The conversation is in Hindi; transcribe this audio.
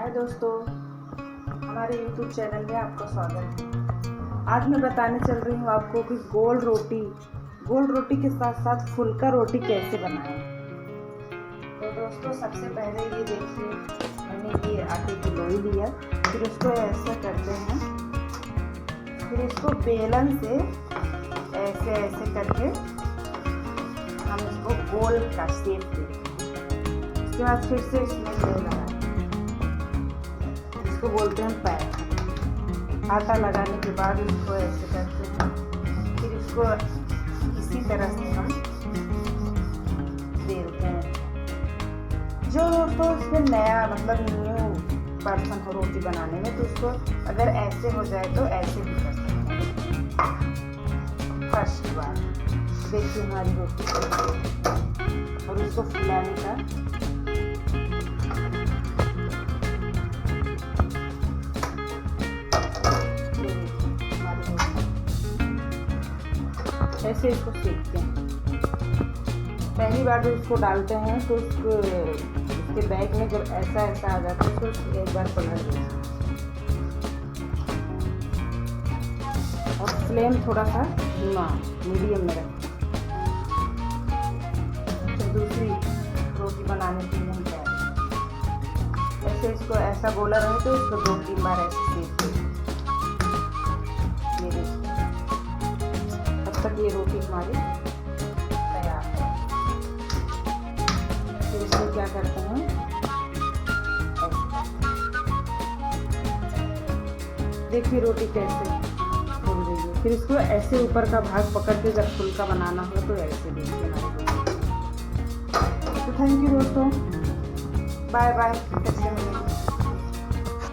हाय दोस्तों, हमारे YouTube चैनल में आपका स्वागत है। आज मैं बताने चल रही हूँ आपको कि गोल रोटी के साथ साथ फुल्का रोटी कैसे बनाएं। तो दोस्तों, सबसे पहले ये देखिए, मैंने ये आटे की लोई लिया, फिर उसको ऐसे करते हैं, फिर इसको बेलन से ऐसे ऐसे करके हम इसको गोल का शेप देते हैं। उसके बाद फिर से इसमें तेल लगाएं, इसको बोलते हैं पैर। आटा लगाने के बाद इसको ऐसे करते हैं, फिर इसको इसी तरह से हम बेलते हैं। जो दोस्तों इसमें नया मतलब न्यू पर्सन हो रोटी बनाने में, तो उसको अगर ऐसे हो जाए तो ऐसे भी कर सकते हैं। फर्स्ट बार देखिए हमारी रोटी, और उसको फुलाने का ऐसे इसको सेकते हैं। पहली बार जब उसको डालते हैं तो उसके बैग में जब ऐसा आ जाता है तो एक बार पलट दें और फ्लेम थोड़ा सा धीमा मीडियम में रखें। तो दूसरी रोटी बनाने के लिए हम तैयार। ऐसे इसको ऐसा गोला रहे तो इसको 2-3 बार ऐसे सेक दें। तब ये रोटी हमारी तैयार है। फिर इसको क्या करते हैं, देखिए रोटी कैसे फूल रही है। फिर इसको ऐसे ऊपर का भाग पकड़ के जब फुल्का बनाना हो तो ऐसे देखिए हमारी रोटी। तो थैंक यू दोस्तों, बाय बाय, कैसे मिलेंगे।